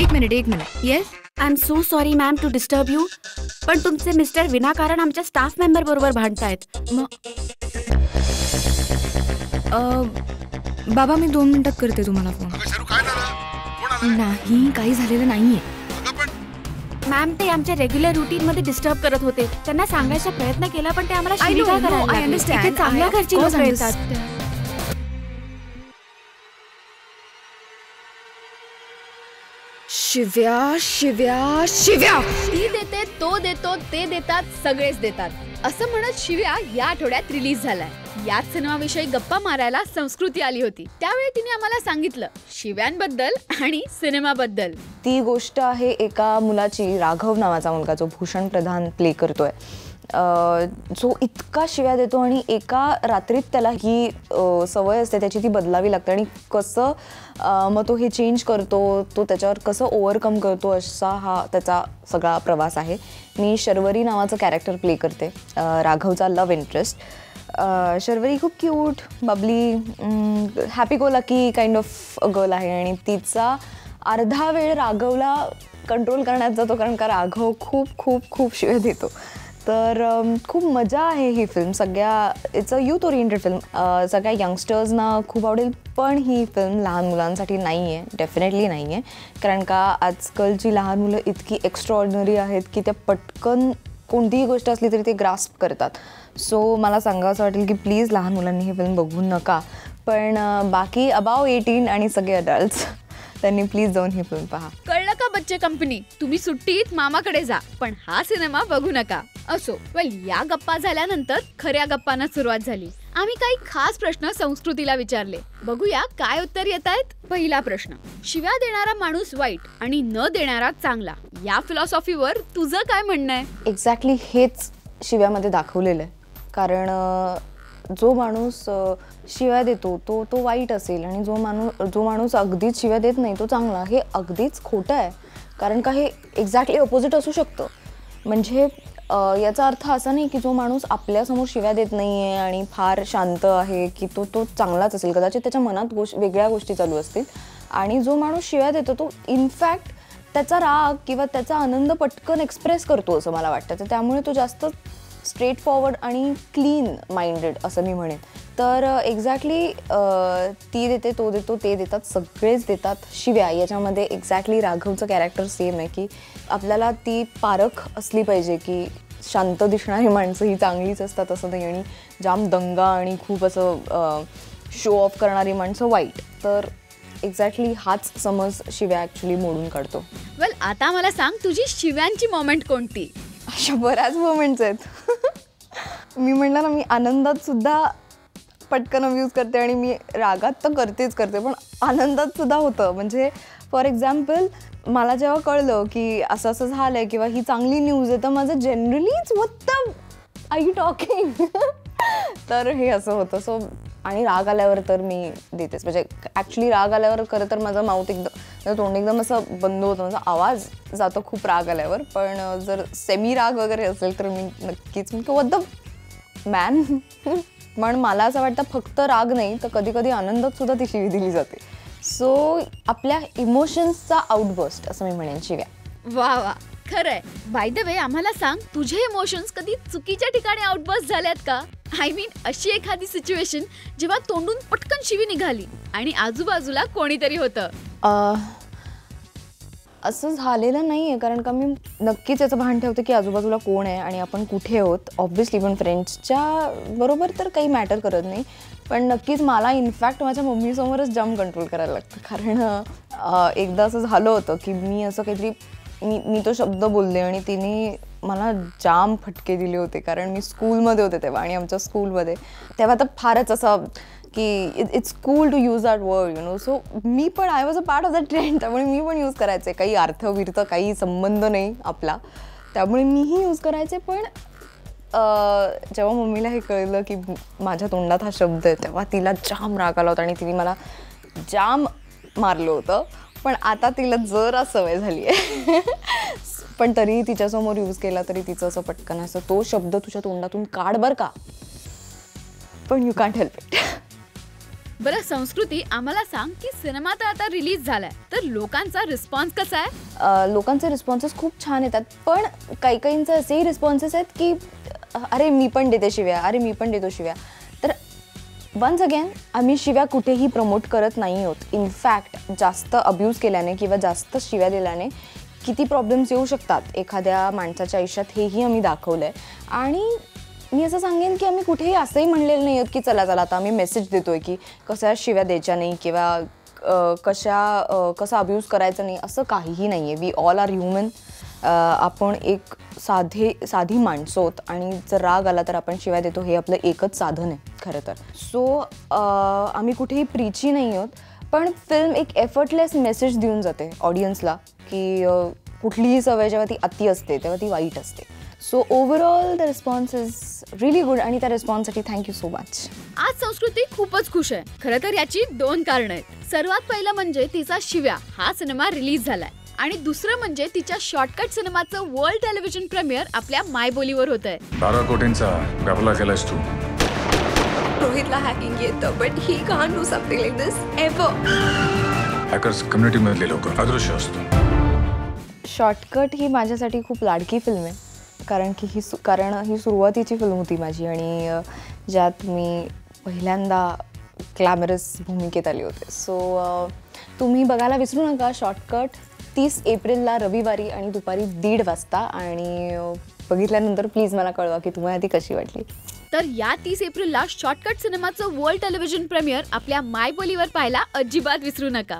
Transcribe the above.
एक minute yes. I am so sorry ma'am to disturb you, पण तुमचे mister विनाकारण आमच्या स्टाफ मेंबर बरोबर भांडतायत. बाबा मी 2 मिनिटात करते तुम्हाला फोन. नाही काही झालेलं नाहीये मॅम. ते आमच्या रेग्युलर रुटीन मध्ये डिस्टर्ब करत होते. त्यांना सांगायचा प्रयत्न केला पण ते आम्हाला शिवीगाळ करायला लागले. इथे चांगल्या घरची लोकं येतात. शिव्या शिव्या शिव्या. ती देते, तो देतो, ते देतात, सगळेच देतात असं म्हणत शिव्या या आठवड्यात रिलीज झालाय. याच सिनेमाविषयी गप्पा मारायला संस्कृती आली होती. त्यावेळी तिने आम्हाला सांगितलं शिव्यांबद्दल आणि सिनेमाबद्दल. ती गोष्ट आहे एका मुलाची, राघव नावाचा मुलगा जो भूषण प्रधान प्ले करतोय, जो इतका शिव्या देतो आणि एका रात्रीत त्याला ही सवय असते त्याची, ती बदलावी लागते. आणि कसं मग तो हे चेंज करतो, तो त्याच्यावर कसं ओव्हरकम करतो, असा हा त्याचा सगळा प्रवास आहे. मी शर्वरी नावाचं कॅरेक्टर प्ले करते, राघवचा लव्ह इंटरेस्ट. शर्वरी खूप cute, bubbly, happy go lucky kind of girl आहे. आणि तिचा अर्धा वेळ राघवला कंट्रोल करण्यात जातो, कारण का राघव खूप खूप खूप शिव्या देतो. तर खूप मजा आहे ही film. It's a youth oriented film. सगळ्या यंगस्टर्सना खूप आवडेल. पण ही फिल्म लहान मुलांसाठी नाही आहे, डेफिनेटली नाही आहे. कारण का आजकालची लहान मुलं इतकी एक्स्ट्राऑर्डिनरी आहेत की त्या पटकन कोणतीही गोष्ट असली तरी ते ग्रास्प करतात. सो मला सांगावं वाटेल की प्लीज लहान मुलांनी ही फिल्म बघू नका. पण बाकी अबाव 18 आणि सगळे अडल्ट्स त्यांनी प्लीज जाऊन ही फिल्म पहा. कळलं का बच्चे कंपनी, तुम्ही सुट्टीत मामाकडे जा पण हा सिनेमा बघू नका. असो, या गप्पा झाल्यानंतर खऱ्या गप्पांना सुरुवात झाली. आम्ही काही खास प्रश्न संस्कृतीला विचारले. बघूया काय उत्तर येत आहेत. पहिला प्रश्न, शिव्या देणारा माणूस वाईट आणि न देणारा चांगला, या फिलॉसॉफीवर तुझं काय म्हणणं आहे? एक्झॅक्टली हेच शिव्यामध्ये दाखवलेलं आहे. कारण जो माणूस शिव्या देतो तो वाईट असेल आणि जो माणूस अगदीच शिव्या देत नाही तो चांगला, हे अगदीच खोटं आहे. कारण का हे एक्झॅक्टली अपोजिट असू शकतं. म्हणजे याचा अर्थ असा नाही की जो माणूस आपल्यासमोर शिव्या देत नाही आहे आणि फार शांत आहे की तो चांगलाच असेल. कदाचित त्याच्या मनात वेगळ्या गोष्टी चालू असतील. आणि जो माणूस शिव्या देतो तो इनफॅक्ट त्याचा राग किंवा त्याचा आनंद पटकन एक्सप्रेस करतो असं मला वाटतं. तर त्यामुळे तो जास्त स्ट्रेट फॉरवर्ड आणि क्लीन माइंडेड असं मी म्हणेन. तर एक्झॅक्टली ती देते, तो देतो, ते देतात, सगळेच देतात शिव्या. याच्यामध्ये एक्झॅक्टली राघवचं कॅरेक्टर सेम आहे की आपल्याला ती पारख असली पाहिजे की शांत दिसणारी माणसं ही चांगलीच असतात असं नाही, आणि जाम दंगा आणि खूप असं शो ऑफ करणारी माणसं वाईट. तर एक्झॅक्टली हाच समज शिव्या ॲक्च्युली मोडून काढतो. वेल, आता मला सांग तुझी शिव्यांची मोमेंट कोणती? अशा बऱ्याच मोमेंट्स आहेत. मी म्हणलं ना, मी आनंदात सुद्धा पटकन अब्यूज करते आणि मी रागात तर करते, पण आनंदात सुद्धा होतं. म्हणजे फॉर एक्झाम्पल, मला जेव्हा कळलं की असं असं झालं आहे किंवा ही चांगली न्यूज आहे, तर माझं जनरलीच what the are you talking तर हे असं होतं. सो आणि राग आल्यावर तर मी देतेच. म्हणजे ॲक्च्युली राग आल्यावर खरं तर माझं माउथ एकदम, तोंड एकदम असं बंद होतं, माझा आवाज जातो खूप राग आल्यावर. पण जर सेमी राग वगैरे असेल तर मी नक्कीच व्हॉट द मॅन. पण मला असं वाटतं फक्त राग नाही तर कधी कधी आनंदात सुद्धा ती शिवी दिली जाते. सो आपल्या इमोशन्सचा आउटबर्स्ट असं मी म्हणेन शिव्या. वा वा, खरंय. बाय द वे, आम्हाला सांग तुझे इमोशन्स कधी चुकीच्या ठिकाणी आउटबर्स्ट झाल्यात का? आय मीन अशी एखादी सिच्युएशन जेव्हा तोंडून पटकन शिवी निघाली आणि आजूबाजूला कोणीतरी होतं. असं झालेलं नाही आहे, कारण का मी नक्कीच याचं भान ठेवते की आजूबाजूला कोण आहे आणि आपण कुठे आहोत. ऑब्व्हियसली पण फ्रेंड्सच्या बरोबर तर काही मॅटर करत नाही, पण नक्कीच मला इनफॅक्ट माझ्या मम्मीसमोरच जाम कंट्रोल करायला लागतं. कारण एकदा असं झालं होतं की मी असं काहीतरी मी तो शब्द बोलले आणि तिने मला जाम फटके दिले होते. कारण मी स्कूलमध्ये होते तेव्हा, आणि आमच्या स्कूलमध्ये तेव्हा तर फारच असं की it's cool to use that word, you know. So मी पण I was a part of that trend, त्यामुळे मी पण यूज करायचे. काही अर्थ काही संबंध नाही आपला, त्यामुळे मीही यूज करायचे. पण जेव्हा मम्मीला हे कळलं की माझ्या तोंडात हा शब्द आहे, तेव्हा तिला जाम राग आला होता आणि तिने मला जाम मारलं होतं. पण आता तिला जरा सवय झाली आहे. पण तरीही तिच्यासमोर यूज केला तरी तिचं असं पटकन असं तो शब्द तुझ्या तोंडातून काढ बरं का, पण यू कांट हेल्प इट. बरं संस्कृती, आम्हाला सांग की सिनेमा तर आता रिलीज झालाय, तर लोकांचा रिस्पॉन्स कसा आहे? लोकांचे रिस्पॉन्सेस खूप छान येतात, पण काही काहींचे असेही रिस्पॉन्सेस आहेत की अरे मी पण देते शिव्या, अरे मी पण देतो शिव्या. तर वन्स अगेन आम्ही शिव्या कुठेही प्रमोट करत नाही आहोत. इनफॅक्ट जास्त अब्यूज केल्याने किंवा जास्त शिव्या दिल्याने किती प्रॉब्लेम्स येऊ शकतात एखाद्या माणसाच्या आयुष्यात, हेही आम्ही दाखवलं आहे. आणि मी असं सांगेन की आम्ही कुठेही असंही म्हणलेलं नाही आहोत की चला चला आता आम्ही मेसेज देतो आहे की कशा शिव्या द्यायच्या नाही किंवा कसा अब्यूज करायचा नाही, असं काहीही नाही आहे. We all are human. आपण एक साधी माणसं आहोत आणि जर राग आला तर आपण शिव्या देतो, हे आपलं एकच साधन आहे खरं तर. सो आम्ही कुठेही प्रीची नाही आहोत, पण फिल्म एक एफर्टलेस मेसेज देऊन जाते ऑडियन्सला की कुठलीही सवय जेव्हा ती अति असते तेव्हा ती वाईट असते. So overall the response is really good आणि त्या रिस्पॉन्ससाठी थँक्यू सो मच. आज संस्कृती खूपच खुश आहे. खरं तर याची 2 कारणं आहेत. सर्वात पहिलं म्हणजे तिचा शिव्या हा सिनेमा रिलीज झालाय आणि दुसरं म्हणजे तिच्या शॉर्टकट सिनेमाचं वर्ल्ड टेलिव्हिजन प्रीमियर आपल्या मायबोलीवर होत आहे. 12 कोटींचा घपला केलास तू. रोहितला हॅकिंग येतं, but he can't do something like this ever. Hackers community मधले लोक अदृश्य असतो. शॉर्टकट ही माझ्यासाठी खूप लाडकी फिल्म आहे, कारण ही सुरुवातीची फिल्म होती माझी आणि ज्यात मी पहिल्यांदा ग्लॅमरस भूमिकेत आली होते. सो तुम्ही बघायला विसरू नका शॉर्टकट 30 एप्रिलला रविवारी आणि दुपारी 1:30 वाजता. आणि बघितल्यानंतर प्लीज मला कळवा की तुम्हाला ती कशी वाटली. तर या 30 एप्रिलला शॉर्टकट सिनेमाचं वर्ल्ड टेलिव्हिजन प्रीमियर आपल्या मायबोलीवर पाहायला अजिबात विसरू नका.